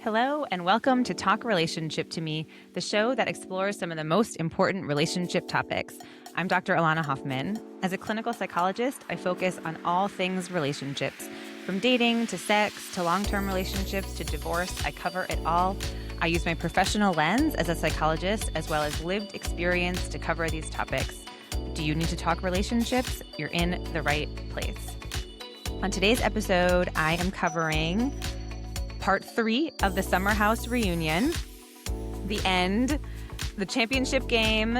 Hello, and welcome to Talk Relationship to Me, the show that explores some of the most important relationship topics. I'm Dr. Elana Hoffman. As a clinical psychologist, I focus on all things relationships. From dating to sex to long-term relationships to divorce, I cover it all. I use my professional lens as a psychologist as well as lived experience to cover these topics. Do you need to talk relationships? You're in the right place. On today's episode, I am covering Part 3 of the Summer House reunion, the end, the championship game,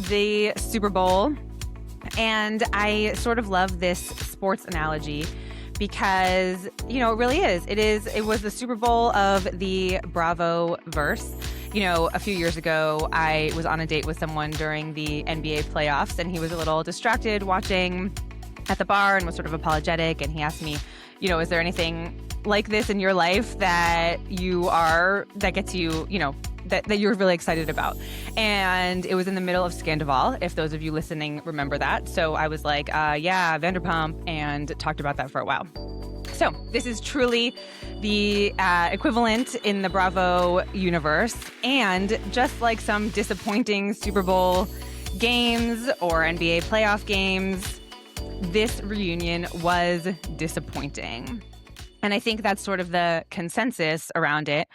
the Super Bowl, and I sort of love this sports analogy because, it really is. It was the Super Bowl of the Bravo verse. A few years ago, I was on a date with someone during the NBA playoffs, and he was a little distracted watching at the bar and was sort of apologetic, and he asked me, is there anything like this in your life that gets you, that you're really excited about? And it was in the middle of Scandival, if those of you listening remember that. So I was like, yeah, Vanderpump, and talked about that for a while. So this is truly the equivalent in the Bravo universe. And just like some disappointing Super Bowl games or NBA playoff games, this reunion was disappointing. And I think that's sort of the consensus around it.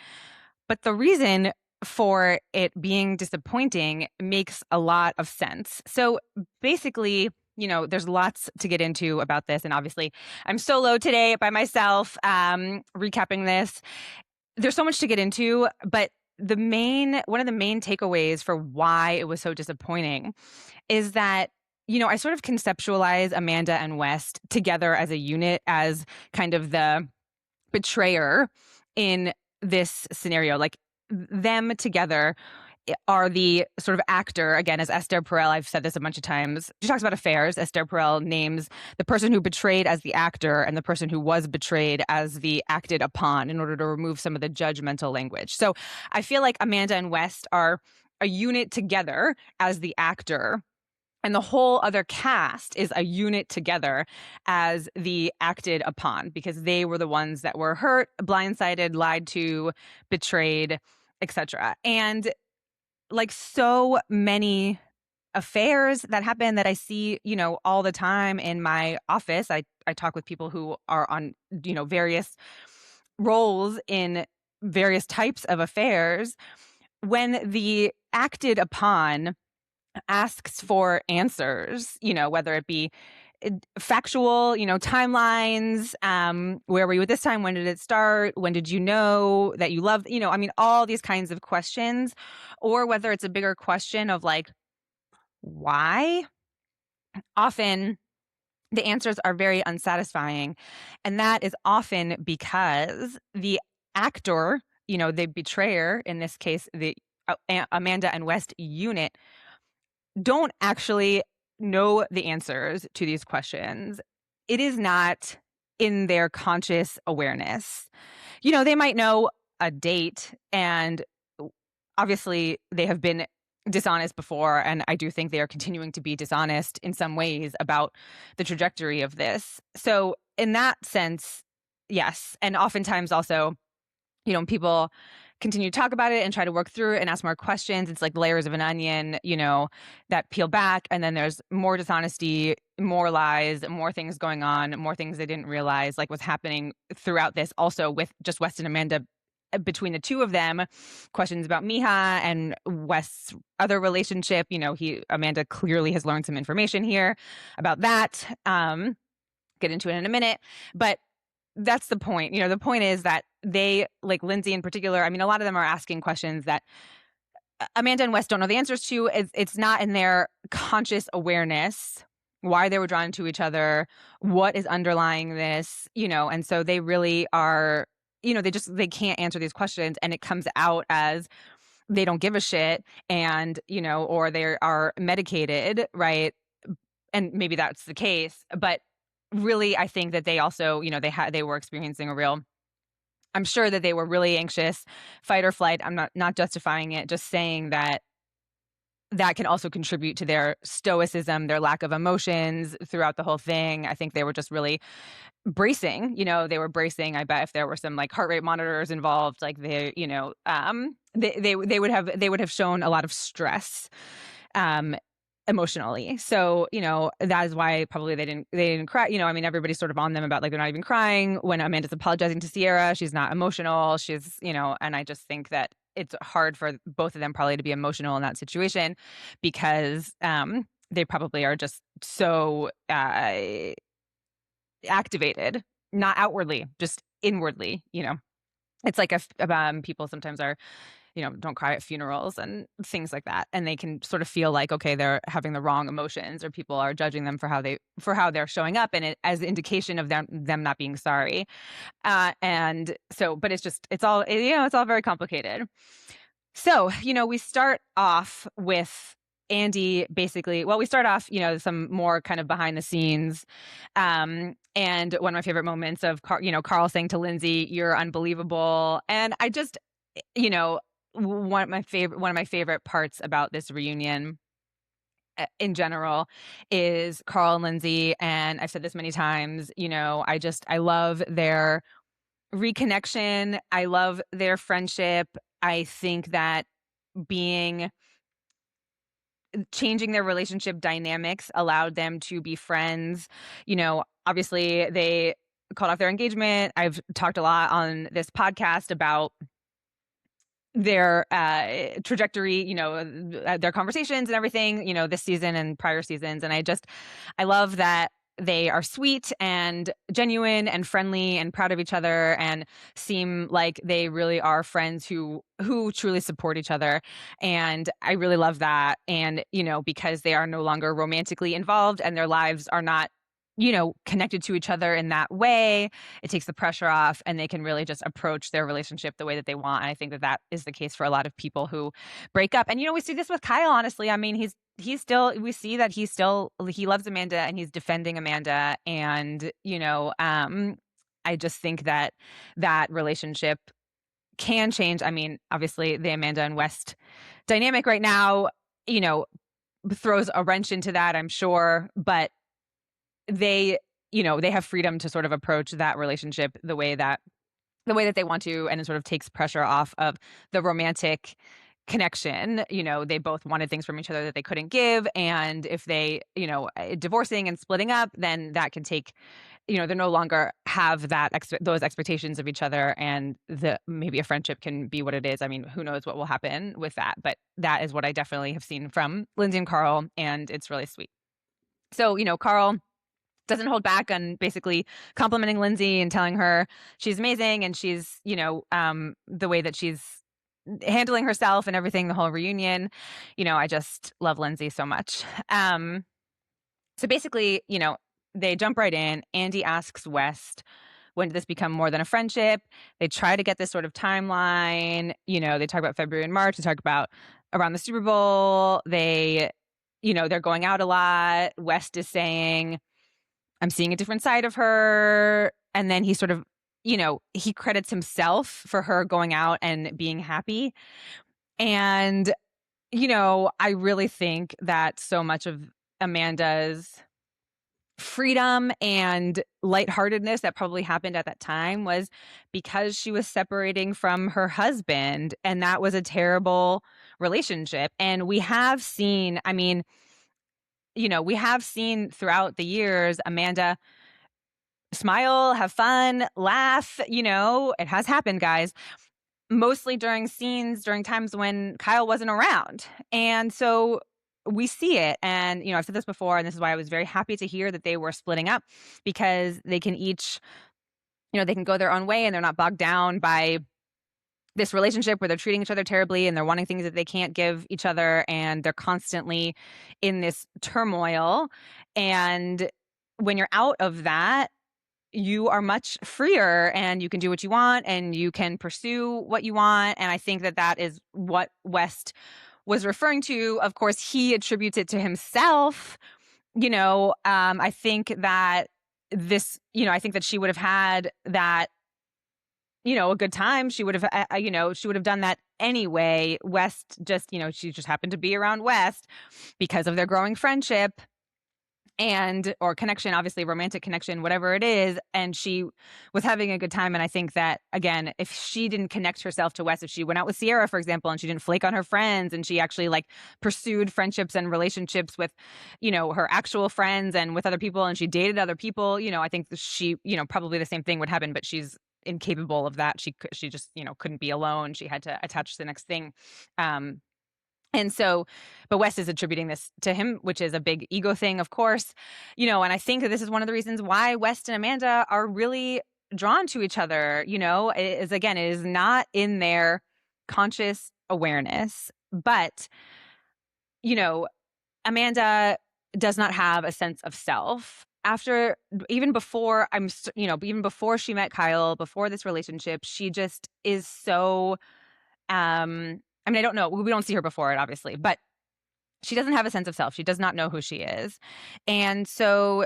But the reason for it being disappointing makes a lot of sense. So basically, there's lots to get into about this. And obviously, I'm solo today by myself, recapping this. There's so much to get into, but one of the main takeaways for why it was so disappointing is that I sort of conceptualize Amanda and Wes together as a unit, as kind of the betrayer in this scenario. Like, them together are the sort of actor, again, as Esther Perel. I've said this a bunch of times. She talks about affairs. Esther Perel names the person who betrayed as the actor and the person who was betrayed as the acted upon, in order to remove some of the judgmental language. So I feel like Amanda and Wes are a unit together as the actor, and the whole other cast is a unit together as the acted upon, because they were the ones that were hurt, blindsided, lied to, betrayed, etc. And like so many affairs that happen that I see, all the time in my office, I talk with people who are on, various roles in various types of affairs. When the acted upon asks for answers, whether it be factual, timelines, where were you at this time? When did it start? When did you know that you loved, all these kinds of questions, or whether it's a bigger question of like, why? Often the answers are very unsatisfying. And that is often because the actor, the betrayer, in this case, the Amanda and Wes unit, don't actually know the answers to these questions. It is not in their conscious awareness. They might know a date, and obviously they have been dishonest before, and I do think they are continuing to be dishonest in some ways about the trajectory of this. So in that sense, yes. And oftentimes also, people continue to talk about it and try to work through it and ask more questions. It's like layers of an onion, that peel back. And then there's more dishonesty, more lies, more things going on, more things they didn't realize, like what's happening throughout this also with just Wes and Amanda. Between the two of them, questions about Miha and Wes' other relationship. Amanda clearly has learned some information here about that. Get into it in a minute. But that's the point. The point is that they, like Lindsay in particular, a lot of them are asking questions that Amanda and Wes don't know the answers to. It's not in their conscious awareness why they were drawn to each other, what is underlying this, and so they really are, they can't answer these questions, and it comes out as they don't give a shit, and, or they are medicated, right? And maybe that's the case, but really, I think that they also, they were experiencing I'm sure that they were really anxious, fight or flight. I'm not justifying it, just saying that that can also contribute to their stoicism, their lack of emotions throughout the whole thing. I think they were just really bracing, they were bracing. I bet if there were some like heart rate monitors involved, like they would have shown a lot of stress emotionally. So, that is why probably they didn't cry. Everybody's sort of on them about like they're not even crying when Amanda's apologizing to Sierra. She's not emotional. She's, and I just think that it's hard for both of them probably to be emotional in that situation because they probably are just so activated, not outwardly, just inwardly. It's like if people sometimes are, don't cry at funerals and things like that, and they can sort of feel like, okay, they're having the wrong emotions, or people are judging them for how they're showing up, and it as an indication of them not being sorry. And so, but it's all very complicated. So, we start off with Andy basically, we start off, some more kind of behind the scenes. And one of my favorite moments of, Carl saying to Lindsay, "You're unbelievable." And I just, one of my favorite parts about this reunion in general is Carl and Lindsay. And I've said this many times, I love their reconnection. I love their friendship. I think that changing their relationship dynamics allowed them to be friends. Obviously they called off their engagement. I've talked a lot on this podcast about their trajectory, their conversations and everything, this season and prior seasons. And I love that they are sweet and genuine and friendly and proud of each other and seem like they really are friends who truly support each other. And I really love that. And, because they are no longer romantically involved and their lives are not, connected to each other in that way, it takes the pressure off and they can really just approach their relationship the way that they want. And I think that is the case for a lot of people who break up. And, we see this with Kyle, honestly. We see that he loves Amanda and he's defending Amanda. And, I just think that relationship can change. Obviously the Amanda and Wes dynamic right now, throws a wrench into that, I'm sure, but they have freedom to sort of approach that relationship the way that they want to, and it sort of takes pressure off of the romantic connection. They both wanted things from each other that they couldn't give, and if they, divorcing and splitting up, then that can take, they no longer have those expectations of each other, and maybe a friendship can be what it is. Who knows what will happen with that, but that is what I definitely have seen from Lindsay and Carl, and it's really sweet. So, Carl doesn't hold back on basically complimenting Lindsay and telling her she's amazing and she's, the way that she's handling herself and everything, the whole reunion. I just love Lindsay so much. So basically, they jump right in. Andy asks Wes, when did this become more than a friendship? They try to get this sort of timeline. They talk about February and March. They talk about around the Super Bowl. They're going out a lot. Wes is saying, I'm seeing a different side of her. And then he sort of, he credits himself for her going out and being happy. And, I really think that so much of Amanda's freedom and lightheartedness that probably happened at that time was because she was separating from her husband. And that was a terrible relationship. And we have seen, we have seen throughout the years, Amanda smile, have fun, laugh, it has happened, guys, mostly during times when Kyle wasn't around. And so we see it. And, I've said this before, and this is why I was very happy to hear that they were splitting up, because they can each, they can go their own way and they're not bogged down by this relationship where they're treating each other terribly and they're wanting things that they can't give each other, and they're constantly in this turmoil. And when you're out of that, you are much freer and you can do what you want and you can pursue what you want. And I think that is what Wes was referring to. Of course, he attributes it to himself. I think that I think that she would have had that, a good time. She would have, she would have done that anyway, West just, she just happened to be around West because of their growing friendship or connection, obviously romantic connection, whatever it is. And she was having a good time. And I think that, again, if she didn't connect herself to Wes, if she went out with Sierra, for example, and she didn't flake on her friends, and she actually like pursued friendships and relationships with, her actual friends and with other people, and she dated other people, I think she, probably the same thing would happen, but she's incapable of that. She just, couldn't be alone. She had to attach to the next thing. And so, but Wes is attributing this to him, which is a big ego thing, of course, and I think that this is one of the reasons why West and Amanda are really drawn to each other, it is not in their conscious awareness, but, Amanda does not have a sense of self even before she met Kyle, before this relationship, she just is so, I don't know. We don't see her before it, obviously, but she doesn't have a sense of self. She does not know who she is. And so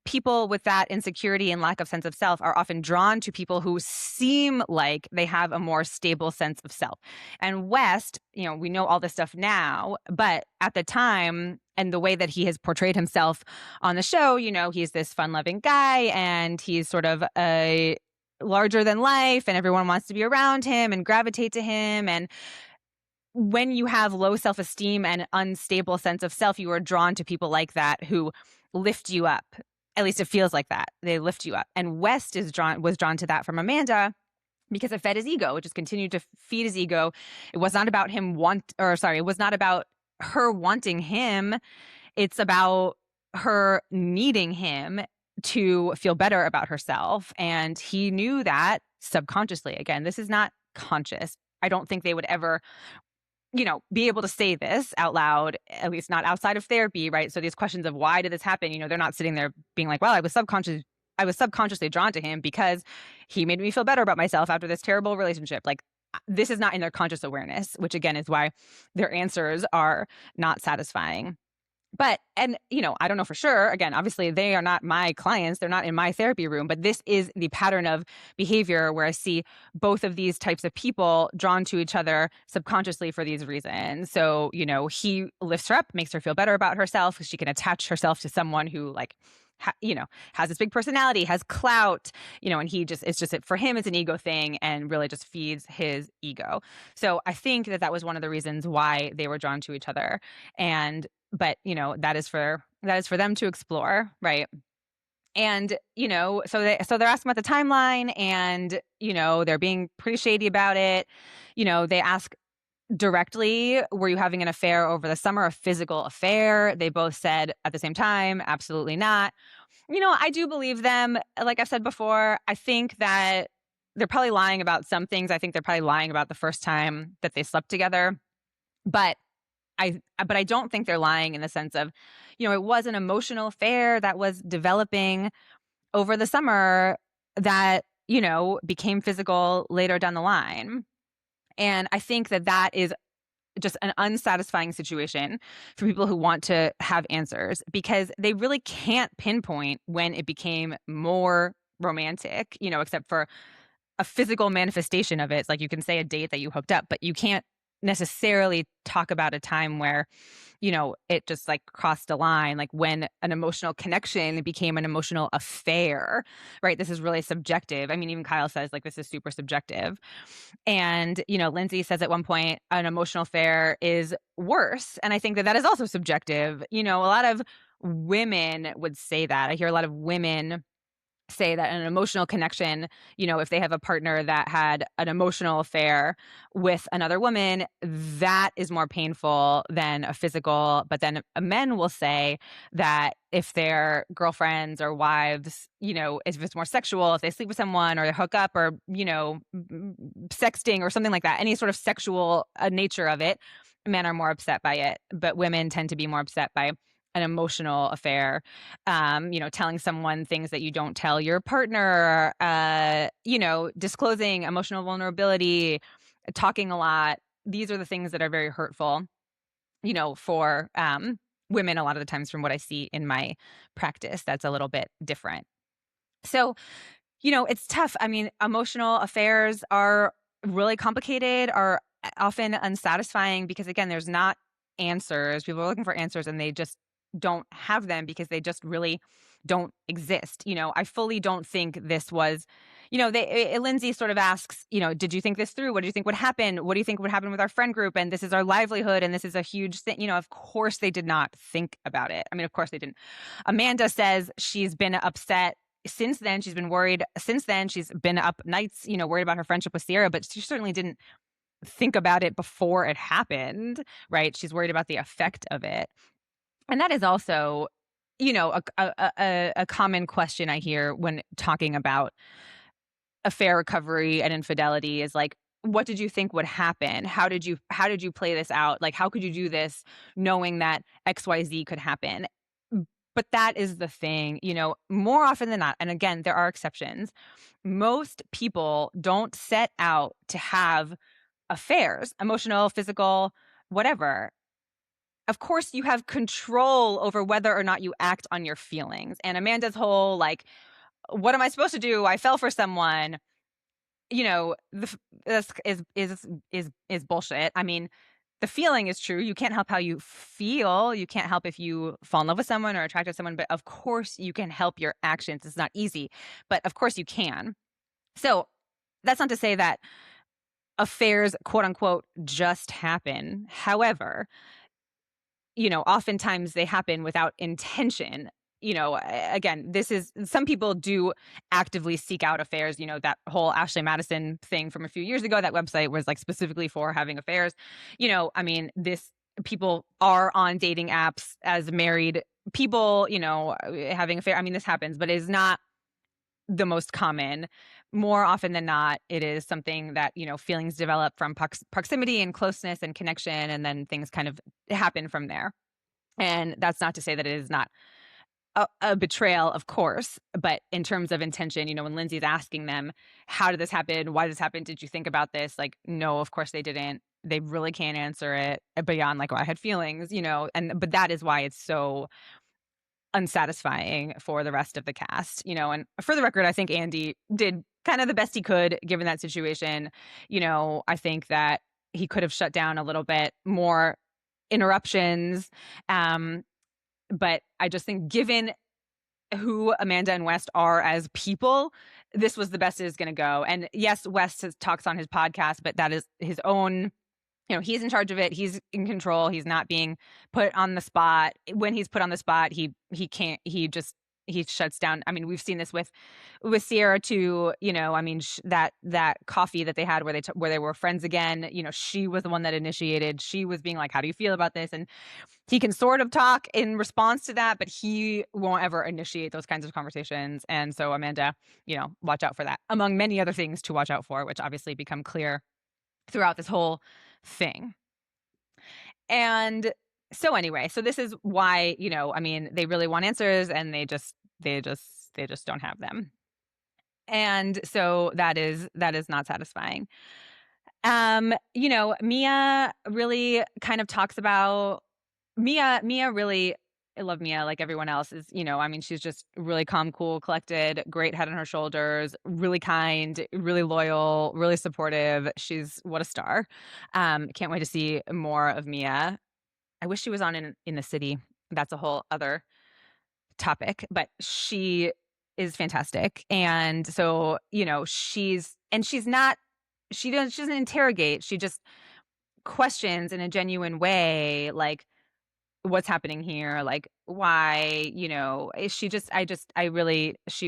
people with that insecurity and lack of sense of self are often drawn to people who seem like they have a more stable sense of self. And West, we know all this stuff now, but at the time and the way that he has portrayed himself on the show, he's this fun-loving guy and he's sort of a larger than life and everyone wants to be around him and gravitate to him. And when you have low self-esteem and unstable sense of self, you are drawn to people like that who lift you up. At least it feels like that. They lift you up. And West was drawn to that from Amanda because it fed his ego. It just continued to feed his ego. It was not about it was not about her wanting him. It's about her needing him to feel better about herself. And he knew that subconsciously. Again, this is not conscious. I don't think they would ever be able to say this out loud, at least not outside of therapy, right? So these questions of why did this happen? They're not sitting there being like, well, I was subconsciously drawn to him because he made me feel better about myself after this terrible relationship. Like, this is not in their conscious awareness, which again is why their answers are not satisfying. But, I don't know for sure. Again, obviously they are not my clients. They're not in my therapy room, but this is the pattern of behavior where I see both of these types of people drawn to each other subconsciously for these reasons. So, he lifts her up, makes her feel better about herself because she can attach herself to someone who has this big personality, has clout, and for him, it's an ego thing and really just feeds his ego. So I think that was one of the reasons why they were drawn to each other. But that is for them to explore, right? And so they're asking about the timeline, and they're being pretty shady about it. They ask directly, were you having an affair over the summer, a physical affair? They both said at the same time, absolutely not. I do believe them. Like I've said before, I think that they're probably lying about some things. I think they're probably lying about the first time that they slept together, but I don't think they're lying in the sense of, it was an emotional affair that was developing over the summer that, became physical later down the line. And I think that is just an unsatisfying situation for people who want to have answers because they really can't pinpoint when it became more romantic, except for a physical manifestation of it. It's like you can say a date that you hooked up, but you can't necessarily talk about a time where, it just like crossed a line, like when an emotional connection became an emotional affair, right? This is really subjective. I mean, even Kyle says like, this is super subjective. And, Lindsay says at one point, an emotional affair is worse. And I think that is also subjective. A lot of women would say that. I hear a lot of women say that an emotional connection, if they have a partner that had an emotional affair with another woman, that is more painful than a physical. But then men will say that if they're girlfriends or wives, if it's more sexual, if they sleep with someone or they hook up or, sexting or something like that, any sort of sexual nature of it, men are more upset by it. But women tend to be more upset by an emotional affair, telling someone things that you don't tell your partner, disclosing emotional vulnerability, talking a lot. These are the things that are very hurtful, for women a lot of the times from what I see in my practice. That's a little bit different. So, it's tough. I mean, emotional affairs are really complicated, are often unsatisfying because, again, there's not answers. People are looking for answers and they just don't have them because they just really don't exist. I fully don't think this was, Lindsay sort of asks, did you think this through? What do you think would happen? What do you think would happen with our friend group? And this is our livelihood. And this is a huge thing. Of course they did not think about it. I mean, of course they didn't. Amanda says she's been upset since then. She's been worried since then. She's been up nights, worried about her friendship with Sierra, but she certainly didn't think about it before it happened, right? She's worried about the effect of it. And that is also, a common question I hear when talking about affair recovery and infidelity is like, what did you think would happen? How did you play this out? Like, how could you do this knowing that XYZ could happen? But that is the thing, more often than not, and again, there are exceptions, most people don't set out to have affairs, emotional, physical, whatever. Of course, you have control over whether or not you act on your feelings. And Amanda's whole, like, what am I supposed to do? I fell for someone. This is bullshit. I mean, the feeling is true. You can't help how you feel. You can't help if you fall in love with someone or attracted to someone. But of course, you can help your actions. It's not easy, but of course you can. So that's not to say that affairs, quote unquote, just happen. However, oftentimes they happen without intention. Again, this is, some people do actively seek out affairs. That whole Ashley Madison thing from a few years ago, that website was like specifically for having affairs. I mean, people are on dating apps as married people, having affairs. I mean, this happens, but it is not the most common. More often than not, it is something that, feelings develop from proximity and closeness and connection, and then things kind of happen from there. And that's not to say that it is not a betrayal, of course, but in terms of intention, when Lindsay's asking them, how did this happen? Why did this happen? Did you think about this? Like, no, of course they didn't. They really can't answer it beyond like, oh, I had feelings, but that is why it's so unsatisfying for the rest of the cast, and for the record, I think Andy did kind of the best he could given that situation. I think that he could have shut down a little bit more interruptions. But I just think given who Amanda and Wes are as people, this was the best it is going to go. And yes, Wes talks on his podcast, but that is his own, he's in charge of it. He's in control. He's not being put on the spot. When he's put on the spot, he can't, he shuts down. I mean, we've seen this with Sierra too, I mean, that coffee that they had where they were friends again, she was the one that initiated. She was being like, how do you feel about this? And he can sort of talk in response to that, but he won't ever initiate those kinds of conversations. And so Amanda, watch out for that, among many other things to watch out for, which obviously become clear throughout this whole thing. And so anyway, so this is why, I mean, they really want answers and they just don't have them. And so that is not satisfying. Mia really kind of talks about Mia really, I love Mia like everyone else is, I mean, she's just really calm, cool, collected, great head on her shoulders, really kind, really loyal, really supportive. She's what a star. Can't wait to see more of Mia. I wish she was on in the city. That's a whole other topic, but she is fantastic. And so, she doesn't interrogate. She just questions in a genuine way, like, what's happening here? Like, why, she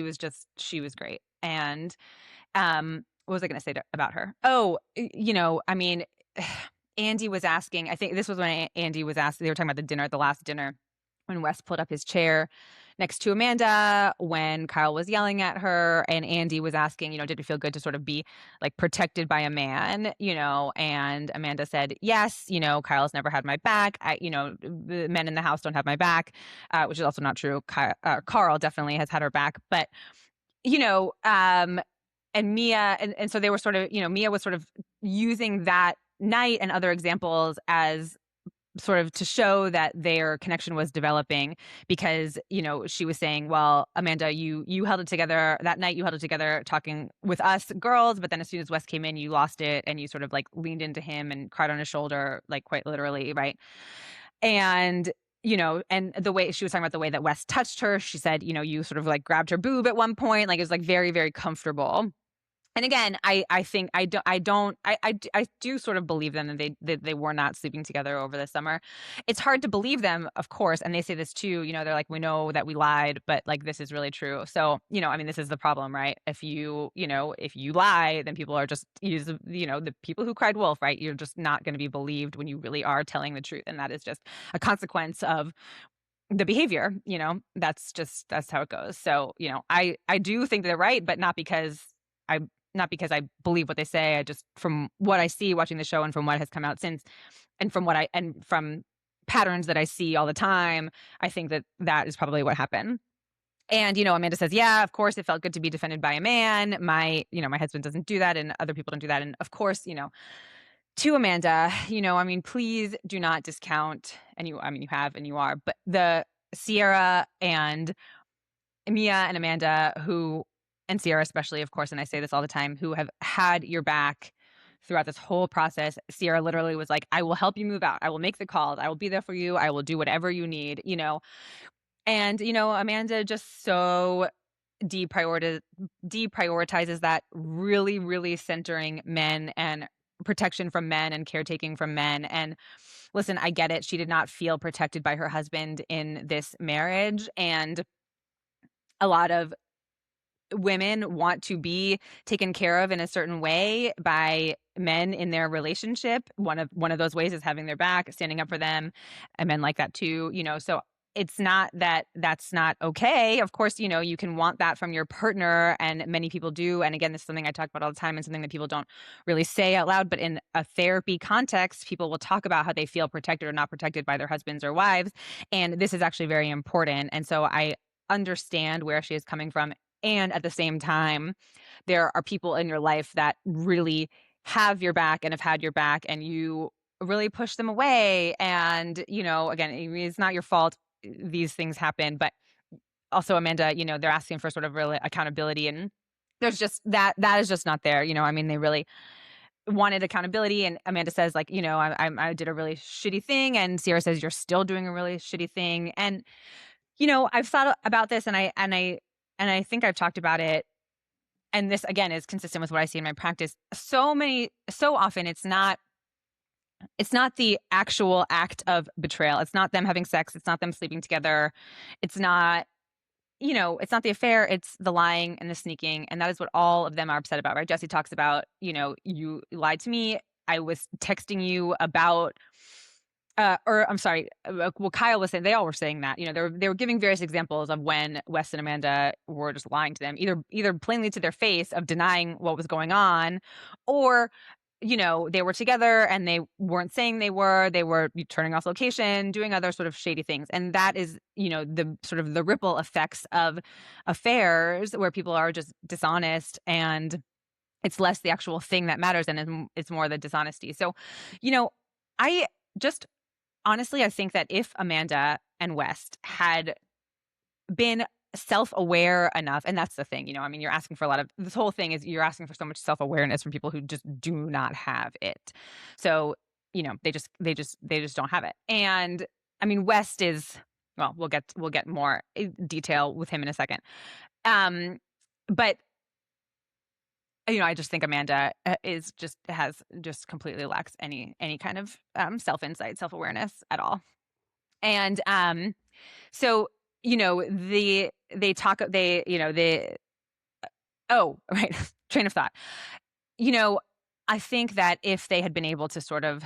was great. And, what was I going to say about her? Oh, I mean, Andy was asking, I think this was when Andy was asking, they were talking about the last dinner, when Wes pulled up his chair next to Amanda, when Kyle was yelling at her, and Andy was asking, did it feel good to sort of be like protected by a man, and Amanda said, yes, Kyle's never had my back. The men in the house don't have my back, which is also not true. Carl definitely has had her back, but, and Mia, and so they were sort of, Mia was sort of using that night and other examples as sort of to show that their connection was developing, because, she was saying, well, Amanda, you held it together that night, you held it together talking with us girls, but then as soon as Wes came in, you lost it, and you sort of like leaned into him and cried on his shoulder, like quite literally, right? And and the way she was talking about the way that Wes touched her, she said, you sort of like grabbed her boob at one point, like it was like very, very comfortable. And again, I think I do sort of believe them that they were not sleeping together over the summer. It's hard to believe them, of course, and they say this too. They're like, we know that we lied, but like this is really true. So I mean, this is the problem, right? If if you lie, then people are just the people who cried wolf, right? You're just not going to be believed when you really are telling the truth, and that is just a consequence of the behavior. That's how it goes. So I do think they're right, but I not because I believe what they say. I just, from what I see watching the show and from what has come out since, and from patterns that I see all the time, I think that is probably what happened. And Amanda says, yeah, of course it felt good to be defended by a man. My husband doesn't do that, and other people don't do that. And of course, to Amanda, I mean, please do not discount, and you have, and you are, but the Sierra and Mia and Amanda and Sierra especially, of course, and I say this all the time, who have had your back throughout this whole process. Sierra literally was like, I will help you move out. I will make the calls. I will be there for you. I will do whatever you need, And, Amanda just so deprioritizes that, really, really centering men and protection from men and caretaking from men. And listen, I get it. She did not feel protected by her husband in this marriage. And a lot of women want to be taken care of in a certain way by men in their relationship. One of those ways is having their back, standing up for them, and men like that too. So it's not that that's not okay. Of course, you can want that from your partner, and many people do. And again, this is something I talk about all the time, and something that people don't really say out loud. But in a therapy context, people will talk about how they feel protected or not protected by their husbands or wives, and this is actually very important. And so I understand where she is coming from. And at the same time, there are people in your life that really have your back and have had your back, and you really push them away. And, again, it's not your fault. These things happen. But also, Amanda, they're asking for sort of real accountability. And there's just that is just not there. I mean, they really wanted accountability. And Amanda says, like, I did a really shitty thing. And Sierra says, you're still doing a really shitty thing. And, I've thought about this, and I think I've talked about it, and this again is consistent with what I see in my practice. So often it's not the actual act of betrayal. It's not them having sex. It's not them sleeping together. It's not, it's not the affair. It's the lying and the sneaking. And that is what all of them are upset about, right? Jesse talks about, you lied to me. I was texting you about or I'm sorry, well, Kyle was saying, they all were saying that, they were giving various examples of when Wes and Amanda were just lying to them, either plainly to their face of denying what was going on, or, they were together and they weren't saying they were turning off location, doing other sort of shady things. And that is, the sort of the ripple effects of affairs where people are just dishonest, and it's less the actual thing that matters, and it's more the dishonesty. So, I just honestly, I think that if Amanda and West had been self-aware enough, and that's the thing, I mean, you're asking for this whole thing is you're asking for so much self-awareness from people who just do not have it. So, they just don't have it. And I mean, West is, well, we'll get more detail with him in a second. But I just think Amanda has completely lacks any kind of self-insight, self-awareness at all. And so oh, right, train of thought. I think that if they had been able to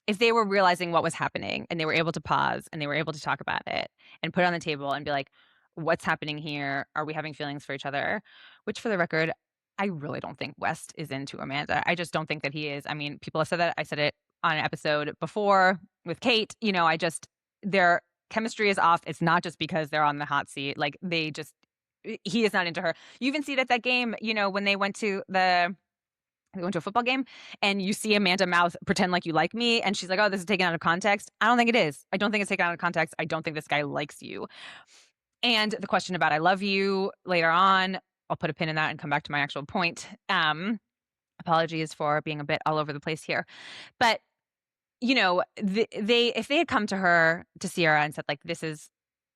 if they were realizing what was happening, and they were able to pause, and they were able to talk about it and put it on the table and be like, what's happening here? Are we having feelings for each other? Which, for the record, I really don't think West is into Amanda. I just don't think that he is. I mean, people have said that. I said it on an episode before with Kate. Their chemistry is off. It's not just because they're on the hot seat. Like, he is not into her. You even see it at that game, when they went to we went to a football game and you see Amanda mouth, pretend like you like me. And she's like, oh, this is taken out of context. I don't think it is. I don't think it's taken out of context. I don't think this guy likes you. And the question about I love you later on, I'll put a pin in that and come back to my actual point. Apologies for being a bit all over the place here. But, if they had come to her, to Sierra, and said, like, this is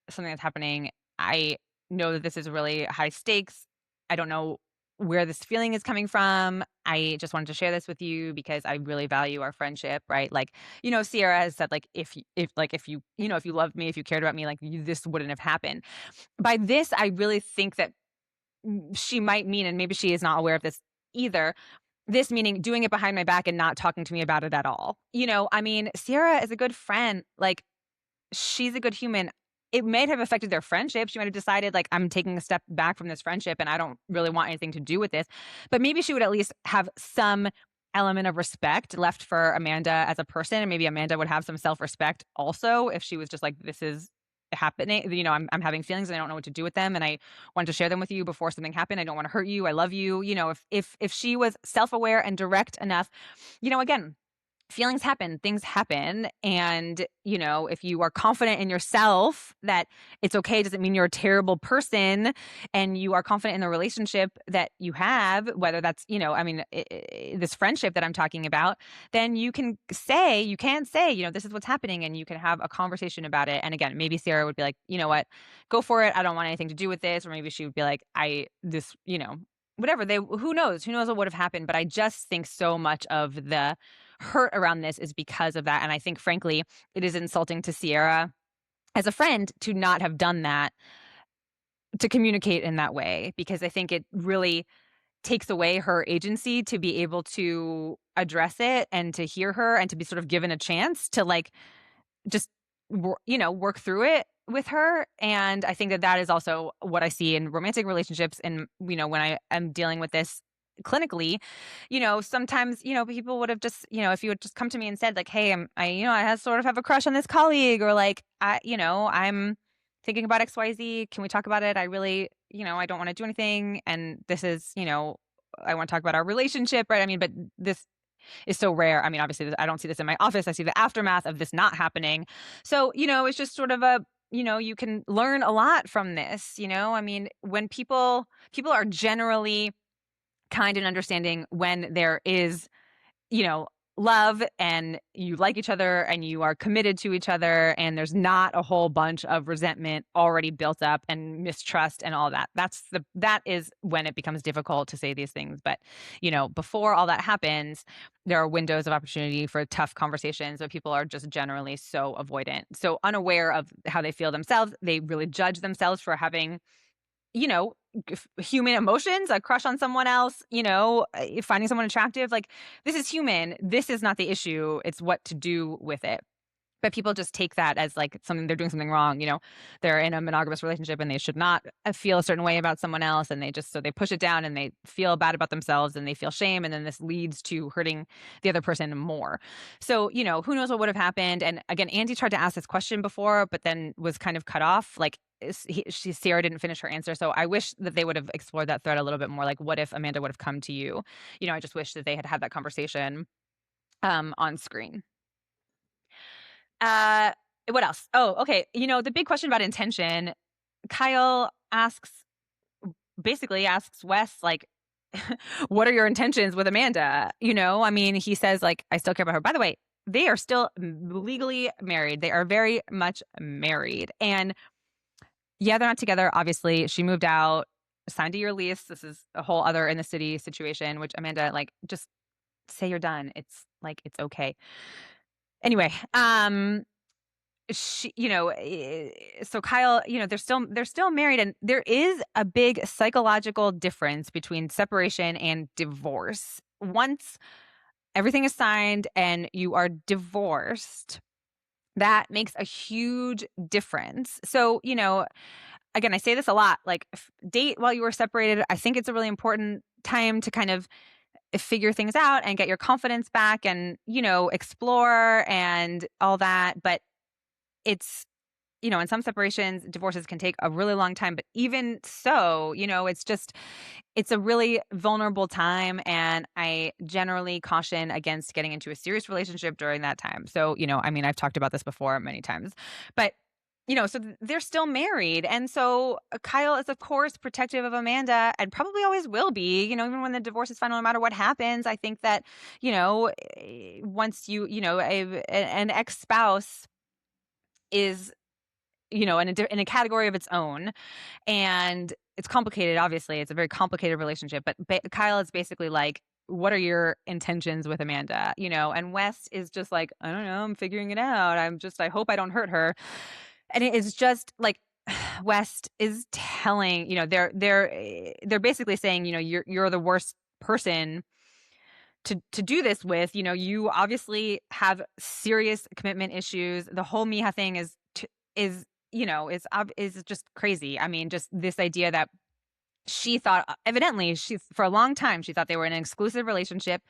something that's happening. I know that this is really high stakes. I don't know where this feeling is coming from. I just wanted to share this with you because I really value our friendship, right? Like, Sierra has said, like, if you loved me, if you cared about me, like, this wouldn't have happened. By this, I really think that she might mean, and maybe she is not aware of this either, this meaning doing it behind my back and not talking to me about it at all. Sierra is a good friend. Like, she's a good human. It may have affected their friendship. She might have decided, like, I'm taking a step back from this friendship and I don't really want anything to do with this. But maybe she would at least have some element of respect left for Amanda as a person. And maybe Amanda would have some self-respect also if she was just like, this is happening. I'm having feelings and I don't know what to do with them. And I want to share them with you before something happened. I don't want to hurt you. I love you. If she was self-aware and direct enough, again, feelings happen, things happen. And, if you are confident in yourself that it's okay, doesn't mean you're a terrible person, and you are confident in the relationship that you have, whether that's, this friendship that I'm talking about, then you can say, this is what's happening, and you can have a conversation about it. And again, maybe Sarah would be like, you know what, go for it. I don't want anything to do with this. Or maybe she would be like, whatever, who knows what would have happened. But I just think so much of the hurt around this is because of that. And I think, frankly, it is insulting to Sierra as a friend to not have done that, to communicate in that way, because I think it really takes away her agency to be able to address it and to hear her and to be sort of given a chance to, like, just work through it with her. And I think that is also what I see in romantic relationships. And when I am dealing with this clinically, sometimes people would have just, if you would just come to me and said, like, hey, I sort of have a crush on this colleague, or like, I'm thinking about XYZ, can we talk about it? I really, I don't want to do anything, and this is, I want to talk about our relationship, right? I mean, but this is so rare. I mean, obviously, I don't see this in my office. I see the aftermath of this not happening. So, it's just sort of a, you can learn a lot from this. I mean, when people are generally kind and understanding when there is, love, and you like each other and you are committed to each other, and there's not a whole bunch of resentment already built up and mistrust and all that. That is when it becomes difficult to say these things. But, before all that happens, there are windows of opportunity for tough conversations, but people are just generally so avoidant, so unaware of how they feel themselves. They really judge themselves for having, human emotions, a crush on someone else, finding someone attractive. Like, this is human. This is not the issue. It's what to do with it. But people just take that as like something, they're doing something wrong. They're in a monogamous relationship and they should not feel a certain way about someone else. And so they push it down and they feel bad about themselves and they feel shame. And then this leads to hurting the other person more. So, who knows what would have happened. And again, Andy tried to ask this question before, but then was kind of cut off. Like, Sarah didn't finish her answer. So I wish that they would have explored that thread a little bit more. Like, what if Amanda would have come to you? I just wish that they had had that conversation on screen. What else? Oh, okay. The big question about intention, Kyle basically asks Wes, like, what are your intentions with Amanda? I mean, he says, like, I still care about her. By the way, they are still legally married. They are very much married. And yeah, they're not together. Obviously, she moved out, signed a year lease. This is a whole other in the city situation, which Amanda, like, just say you're done. It's like, it's okay. Anyway, she, so Kyle, they're still married, and there is a big psychological difference between separation and divorce. Once everything is signed and you are divorced, that makes a huge difference. So, again, I say this a lot, like, date while you were separated. I think it's a really important time to kind of figure things out and get your confidence back and, explore and all that. But it's in some separations, divorces can take a really long time, but even so, it's a really vulnerable time. And I generally caution against getting into a serious relationship during that time. So, I've talked about this before many times, but so they're still married. And so Kyle is, of course, protective of Amanda and probably always will be, even when the divorce is final, no matter what happens. I think that, once an ex-spouse is, in a category of its own, and it's complicated. Obviously, it's a very complicated relationship, but Kyle is basically like, what are your intentions with Amanda? And Wes is just like, I don't know, I'm figuring it out. I hope I don't hurt her. And it is just like, West is telling, they're basically saying, you're the worst person to do this with. You obviously have serious commitment issues. The whole Miha thing is is just crazy. I mean, just this idea that she thought, evidently, for a long time, she thought they were in an exclusive relationship.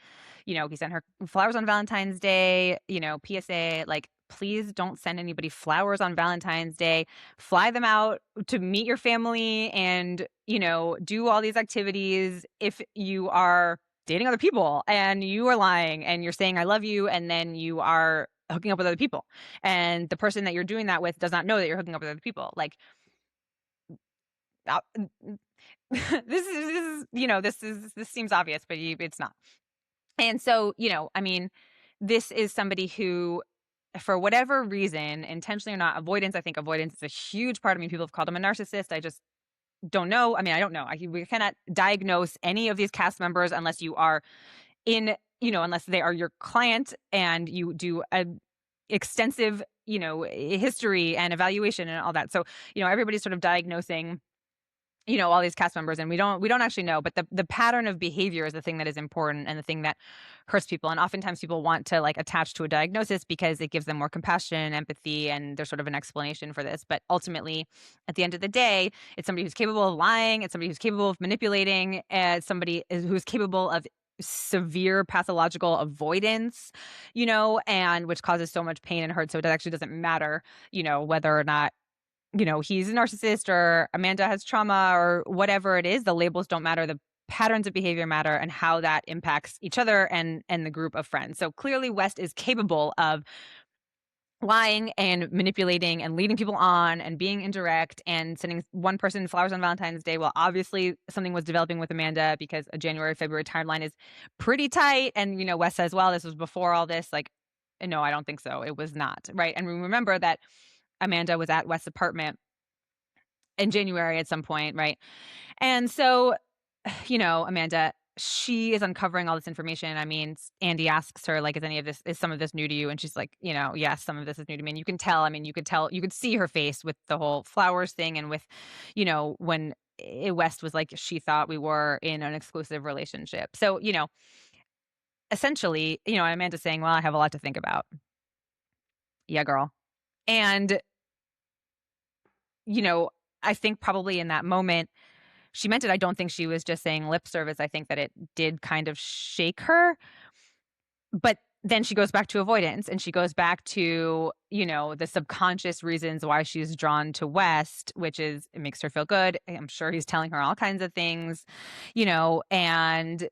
He sent her flowers on Valentine's Day, PSA, like, please don't send anybody flowers on Valentine's Day. Fly them out to meet your family and, do all these activities if you are dating other people and you are lying and you're saying, I love you. And then you are hooking up with other people. And the person that you're doing that with does not know that you're hooking up with other people. Like, this seems obvious, but it's not. And so, this is somebody who, for whatever reason, intentionally or not, avoidance. I think avoidance is a huge part of me. People have called him a narcissist. I just don't know. I mean, I don't know. We cannot diagnose any of these cast members unless you are unless they are your client and you do a extensive, history and evaluation and all that. So, everybody's sort of diagnosing all these cast members, and we don't actually know, but the pattern of behavior is the thing that is important and the thing that hurts people. And oftentimes people want to like attach to a diagnosis because it gives them more compassion and empathy, and there's sort of an explanation for this. But ultimately, at the end of the day, it's somebody who's capable of lying, it's somebody who's capable of manipulating, somebody who's capable of severe pathological avoidance, and which causes so much pain and hurt. So it actually doesn't matter, whether or not he's a narcissist or Amanda has trauma or whatever it is. The labels don't matter. The patterns of behavior matter, and how that impacts each other and the group of friends. So clearly West is capable of lying and manipulating and leading people on and being indirect and sending one person flowers on Valentine's Day. Well, obviously something was developing with Amanda because a January-February timeline is pretty tight. And, Wes says, well, this was before all this. Like, no, I don't think so. It was not. Right. And remember that Amanda was at West's apartment in January at some point, right? And so, Amanda, she is uncovering all this information. I mean, Andy asks her, like, is some of this new to you? And she's like, yes, some of this is new to me. And you can tell, you could see her face with the whole flowers thing, and with, when West was like, she thought we were in an exclusive relationship. So, essentially, Amanda's saying, well, I have a lot to think about. Yeah, girl. And, I think probably in that moment, she meant it. I don't think she was just saying lip service. I think that it did kind of shake her. But then she goes back to avoidance, and she goes back to, the subconscious reasons why she's drawn to West, which is it makes her feel good. I'm sure he's telling her all kinds of things, and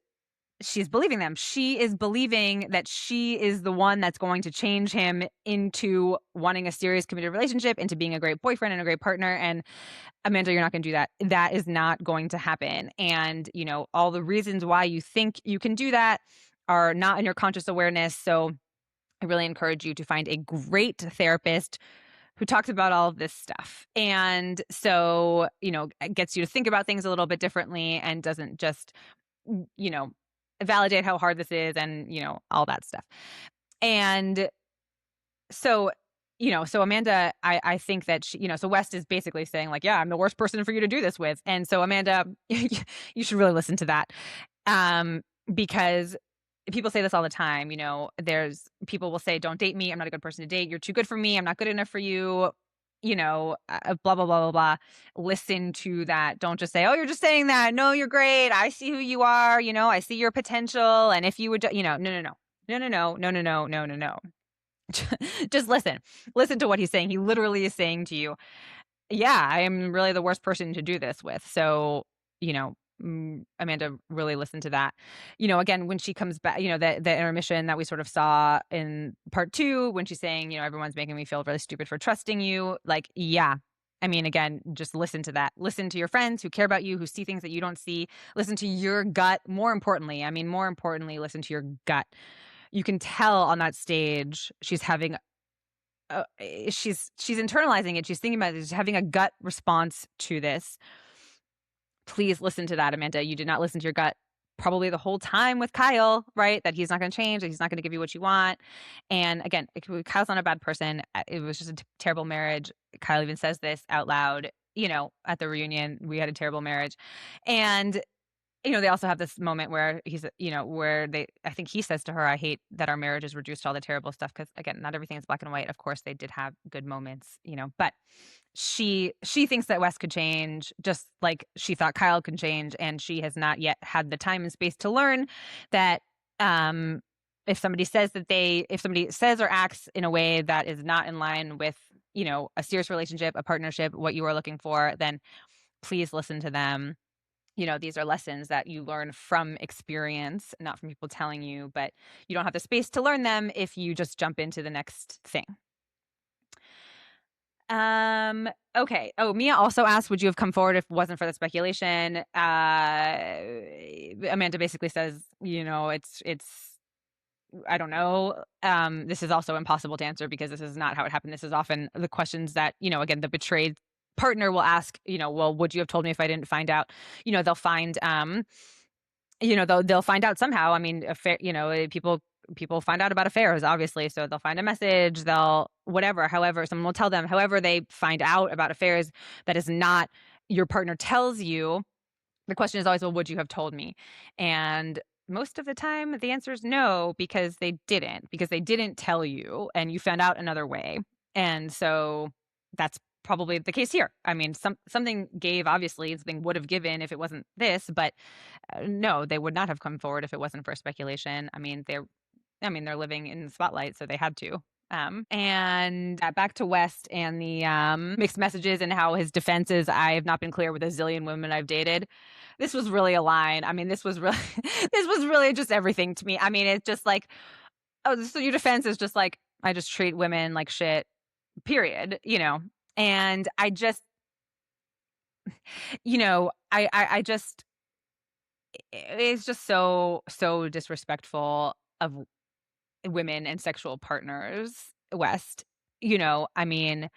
she's believing them. She is believing that she is the one that's going to change him into wanting a serious committed relationship, into being a great boyfriend and a great partner. And Amanda, you're not going to do that. That is not going to happen. And, all the reasons why you think you can do that are not in your conscious awareness. So I really encourage you to find a great therapist who talks about all of this stuff. And so, it gets you to think about things a little bit differently and doesn't just, validate how hard this is and, all that stuff. And so, so Amanda, I think that she, so West is basically saying like, yeah, I'm the worst person for you to do this with. And so Amanda, you should really listen to that. Because people say this all the time, there's people will say, don't date me. I'm not a good person to date. You're too good for me. I'm not good enough for you. Blah, blah, blah, blah, blah. Listen to that. Don't just say, oh, you're just saying that. No, you're great. I see who you are. I see your potential. And if you would, no, no, no, no, no, no, no, no, no, no, no, no, no. Just listen to what he's saying. He literally is saying to you, yeah, I am really the worst person to do this with. So, Amanda, really listen to that. Again, when she comes back, the intermission that we sort of saw in part 2, when she's saying, everyone's making me feel really stupid for trusting you. Like, yeah. I mean, again, just listen to that. Listen to your friends who care about you, who see things that you don't see. Listen to your gut. More importantly, listen to your gut. You can tell on that stage she's having she's internalizing it. She's thinking about it. She's having a gut response to this. Please listen to that, Amanda. You did not listen to your gut probably the whole time with Kyle, right? That he's not going to change, that he's not going to give you what you want. And again, Kyle's not a bad person. It was just a terrible marriage. Kyle even says this out loud, at the reunion. We had a terrible marriage. And they also have this moment where I think he says to her, I hate that our marriage is reduced to all the terrible stuff. Cause again, not everything is black and white. Of course they did have good moments, but she thinks that Wes could change just like she thought Kyle could change. And she has not yet had the time and space to learn that, if somebody says or acts in a way that is not in line with, a serious relationship, a partnership, what you are looking for, then please listen to them. These are lessons that you learn from experience, not from people telling you, but you don't have the space to learn them if you just jump into the next thing. Okay. Oh, Mia also asked, would you have come forward if it wasn't for the speculation? Amanda basically says, it's I don't know. This is also impossible to answer because this is not how it happened. This is often the questions that, again, the betrayed partner will ask, well, would you have told me if I didn't find out? They'll find, they'll find out somehow. I mean, people find out about affairs, obviously. So they'll find a message, however, someone will tell them, however they find out about affairs that is not your partner tells you. The question is always, well, would you have told me? And most of the time the answer is no, because they didn't tell you and you found out another way. And so that's probably the case here. I mean, something gave, obviously, something would have given if it wasn't this, but no, they would not have come forward if it wasn't for speculation. I mean, they're living in the spotlight, so they had to. And back to West and the mixed messages and how his defense is, I have not been clear with a zillion women I've dated. This was really a line. I mean, this was really just everything to me. I mean, it's just like, oh, so your defense is just like, I just treat women like shit, period, And I just, I just, it's just so disrespectful of women and sexual partners, West. I mean,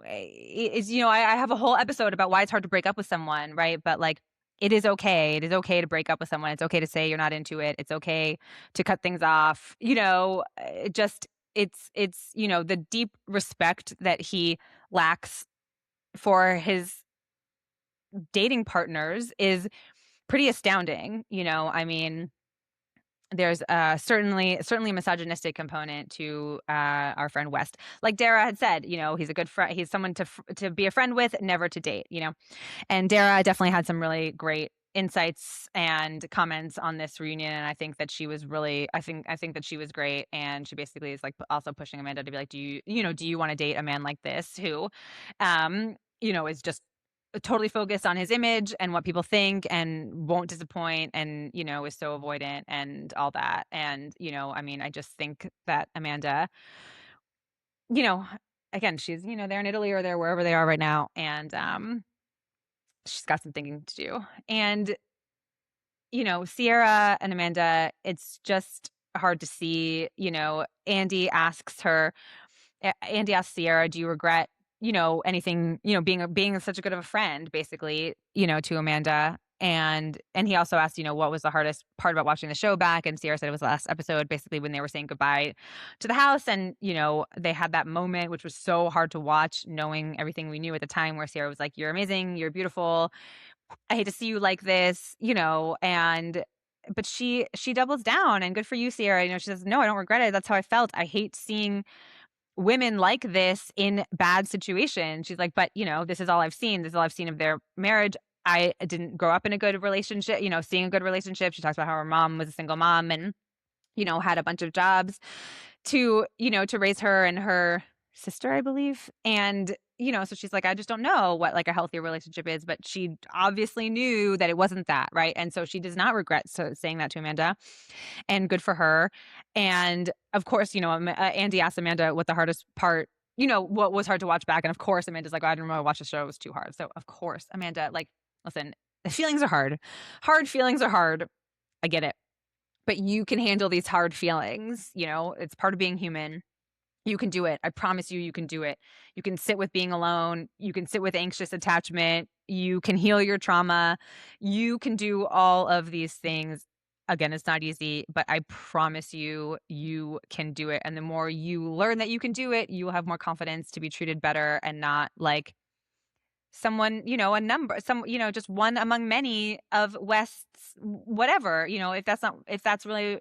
I have a whole episode about why it's hard to break up with someone, right? But like, it is okay. It is okay to break up with someone. It's okay to say you're not into it. It's okay to cut things off. It's the deep respect that he lacks for his dating partners is pretty astounding. I mean, there's certainly a misogynistic component to our friend West. Like Dara had said, he's a good friend. He's someone to be a friend with, never to date. And Dara definitely had some really great insights and comments on this reunion, and I think that she was really, I think that she was great, and she basically is like also pushing Amanda to be like, do you want to date a man like this who, is just totally focused on his image and what people think and won't disappoint and, is so avoidant and all that. And, I mean, I just think that Amanda, again, she's, they're in Italy or they're wherever they are right now. And she's got some thinking to do. And, Sierra and Amanda, it's just hard to see, Andy asks Sierra, do you regret anything, being such a good of a friend, basically, to Amanda. And he also asked, what was the hardest part about watching the show back? And Sierra said it was the last episode, basically when they were saying goodbye to the house. And, they had that moment, which was so hard to watch, knowing everything we knew at the time, where Sierra was like, you're amazing. You're beautiful. I hate to see you like this, but she doubles down, and good for you, Sierra. She says, no, I don't regret it. That's how I felt. I hate seeing women like this in bad situations. She's like, but this is all I've seen. This is all I've seen of their marriage. I didn't grow up in a good relationship, seeing a good relationship. She talks about how her mom was a single mom and, had a bunch of jobs to raise her and her sister, I believe. And, so she's like, I just don't know what like a healthy relationship is, but she obviously knew that it wasn't that. Right. And so she does not regret saying that to Amanda, and good for her. And of course, Andy asked Amanda what the hardest part, what was hard to watch back. And of course, Amanda's like, I didn't really watch the show. It was too hard. So of course, Amanda, like, listen, feelings are hard. Hard feelings are hard. I get it. But you can handle these hard feelings. It's part of being human. You can do it. I promise you, you can do it. You can sit with being alone. You can sit with anxious attachment. You can heal your trauma. You can do all of these things. Again, it's not easy, but I promise you, you can do it. And the more you learn that you can do it, you will have more confidence to be treated better and not like someone, a number, just one among many of West's whatever, if that's really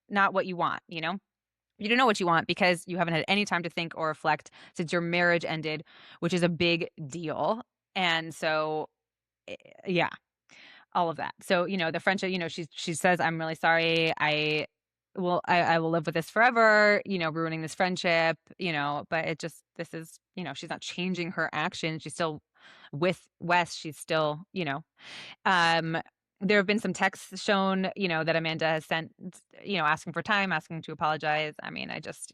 not what you want, You don't know what you want because you haven't had any time to think or reflect since your marriage ended, which is a big deal. And so, yeah, all of that. So, the friendship, she says, I'm really sorry. I will live with this forever, ruining this friendship, but this is, she's not changing her action. She's still with Wes. She's still, um, there have been some texts shown, that Amanda has sent, asking for time, asking to apologize. I mean, I just,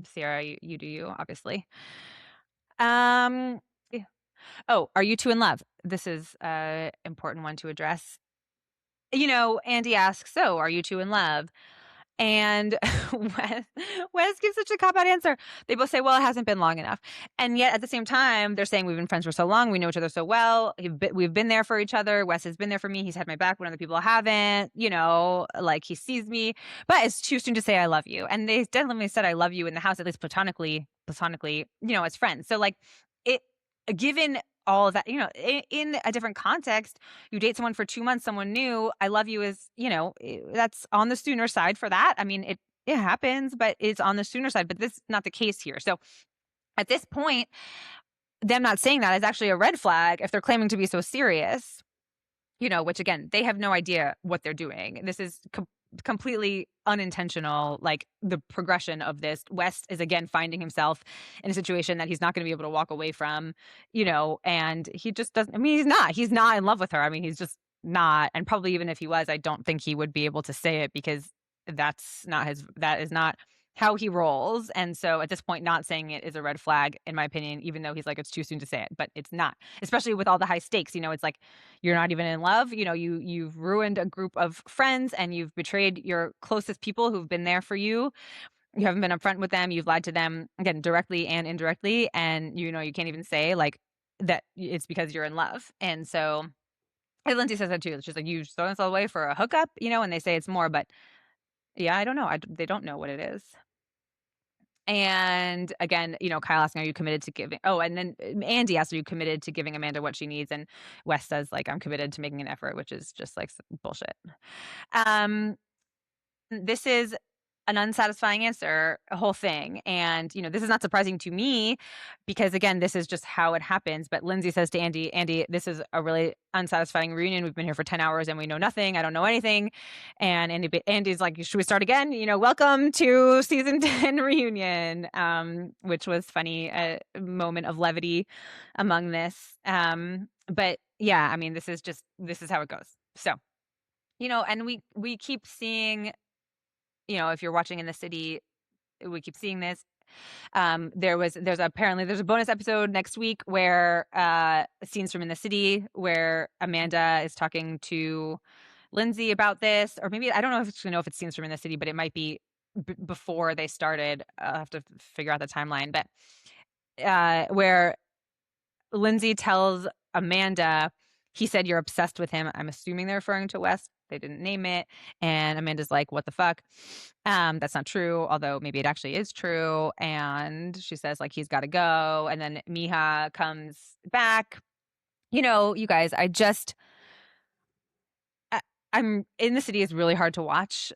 Sierra, you do you, obviously. Yeah. Oh, are you two in love? This is a important one to address. Andy asks, so are you two in love? And Wes gives such a cop-out answer. They both say, well, it hasn't been long enough. And yet at the same time, they're saying we've been friends for so long. We know each other so well. We've been there for each other. Wes has been there for me. He's had my back when other people haven't, like he sees me. But it's too soon to say I love you. And they definitely said I love you in the house, at least platonically, as friends. So like given all of that, in a different context, you date someone for 2 months, someone new, I love you is, that's on the sooner side for that. I mean, it happens, but it's on the sooner side, but this is not the case here. So at this point, them not saying that is actually a red flag if they're claiming to be so serious, which again, they have no idea what they're doing. This is completely unintentional, like the progression of this. West is again finding himself in a situation that he's not going to be able to walk away from, and he just doesn't, I mean, he's not in love with her. I mean, he's just not. And probably even if he was, I don't think he would be able to say it because that is not how he rolls. And so at this point, not saying it is a red flag, in my opinion, even though he's like, it's too soon to say it, but it's not, especially with all the high stakes, it's like, you're not even in love, you've ruined a group of friends and you've betrayed your closest people who've been there for you. You haven't been upfront with them. You've lied to them, again, directly and indirectly. And, you can't even say like that it's because you're in love. And so, and Lindsay says that too. She's like, you throw this all away for a hookup, and they say it's more, but yeah, I don't know. They don't know what it is. And again, Kyle asking, are you committed to giving? Oh, and then Andy asks, are you committed to giving Amanda what she needs? And Wes says, like, I'm committed to making an effort, which is just like bullshit. This is an unsatisfying answer, a whole thing. And, this is not surprising to me because, again, this is just how it happens. But Lindsay says to Andy, this is a really unsatisfying reunion. We've been here for 10 hours and we know nothing. I don't know anything. And Andy's like, should we start again? Welcome to season 10 reunion, which was funny, a moment of levity among this. But yeah, I mean, this is how it goes. So, and we keep seeing, if you're watching in the city, we keep seeing this. There's a bonus episode next week where scenes from in the city where Amanda is talking to Lindsay about this, or maybe I don't know if it's scenes from in the city, but it might be before they started. I'll have to figure out the timeline, but where Lindsay tells Amanda, he said you're obsessed with him. I'm assuming they're referring to Wes. They didn't name it. And Amanda's like, what the fuck? That's not true. Although maybe it actually is true. And she says like, he's got to go. And then Miha comes back. You guys, I'm in the city is really hard to watch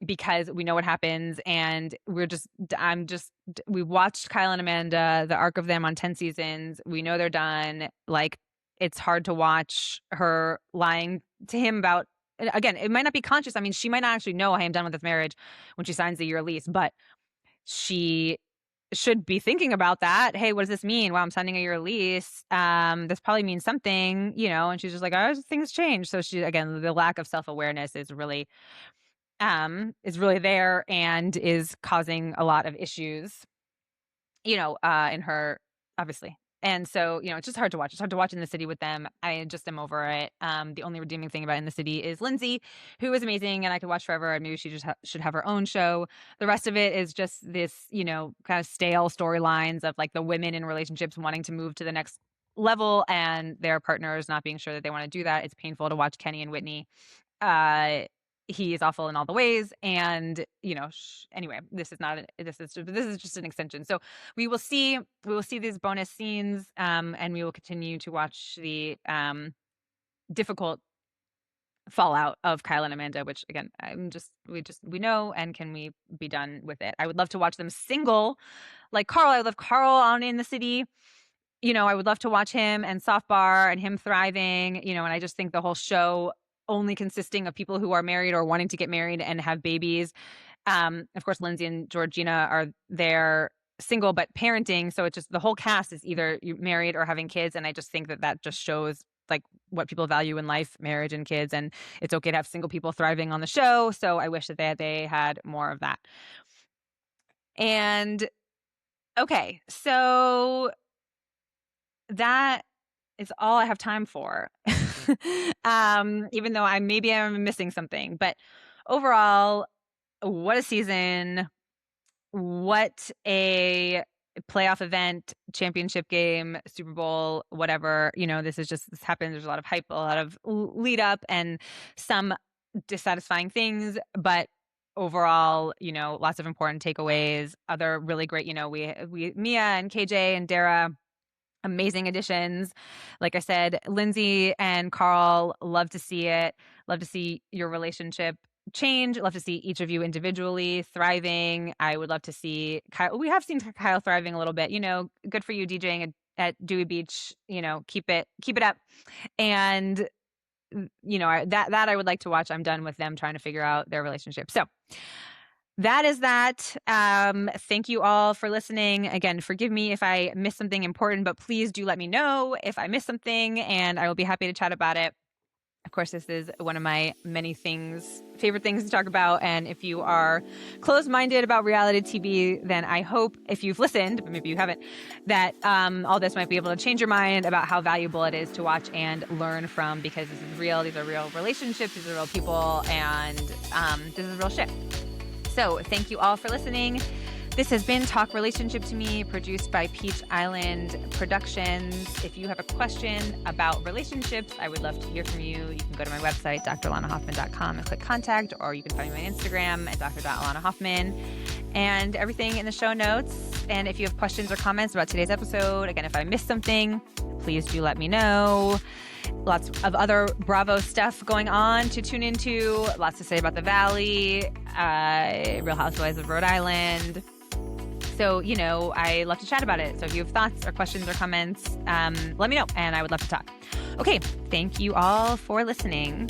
because we know what happens and we watched Kyle and Amanda, the arc of them on 10 seasons. We know they're done. Like, it's hard to watch her lying to him about again, it might not be conscious. I mean, she might not actually know, I am done with this marriage when she signs the year lease, but she should be thinking about that. Hey, what does this mean? Wow, I'm signing a year lease. This probably means something, and she's just like, oh, things change. So she, again, the lack of self-awareness is really there and is causing a lot of issues, in her, obviously. And so, it's just hard to watch. It's hard to watch In the City with them. I just am over it. The only redeeming thing about In the City is Lindsay, who is amazing and I could watch forever. And maybe she just should have her own show. The rest of it is just this, kind of stale storylines of like the women in relationships wanting to move to the next level and their partners not being sure that they want to do that. It's painful to watch Kenny and Whitney. He is awful in all the ways, and anyway, this is just an extension. So we will see these bonus scenes, and we will continue to watch the difficult fallout of Kyle and Amanda, which again, we know, and can we be done with it? I would love to watch them single, like Carl. I would love Carl on In the City. I would love to watch him and Soft Bar and him thriving, and I just think the whole show only consisting of people who are married or wanting to get married and have babies. Of course, Lindsay and Georgina are there single but parenting. So it's just the whole cast is either married or having kids. And I just think that just shows like what people value in life, marriage and kids. And it's okay to have single people thriving on the show. So I wish that they had more of that. And okay, so that is all I have time for. Even though I'm missing something, but overall, what a season, what a playoff event, championship game, Super Bowl, whatever, this happened. There's a lot of hype, a lot of lead up and some dissatisfying things, but overall, lots of important takeaways, other really great, we Mia and KJ and Dara, amazing additions. Like I said, Lindsay and Carl, love to see it. Love to see your relationship change. Love to see each of you individually thriving. I would love to see Kyle. We have seen Kyle thriving a little bit. Good for you DJing at Dewey Beach. Keep it up. And that I would like to watch. I'm done with them trying to figure out their relationship. So that is that. Thank you all for listening. Again, forgive me if I missed something important, but please do let me know if I missed something and I will be happy to chat about it. Of course, this is one of my many favorite things to talk about. And if you are closed-minded about reality TV, then I hope if you've listened, but maybe you haven't, that all this might be able to change your mind about how valuable it is to watch and learn from, because this is real. These are real relationships. These are real people. And this is real shit. So thank you all for listening. This has been Talk Relationship to Me, produced by Peach Island Productions. If you have a question about relationships, I would love to hear from you. You can go to my website, drelanahoffman.com, and click contact, or you can find me on Instagram at dr.elanahoffman, and everything in the show notes. And if you have questions or comments about today's episode, again, if I missed something, please do let me know. Lots of other Bravo stuff going on to tune into. Lots to say about the Valley, Real Housewives of Rhode Island. So, I love to chat about it. So if you have thoughts or questions or comments, let me know, and I would love to talk. Okay, thank you all for listening.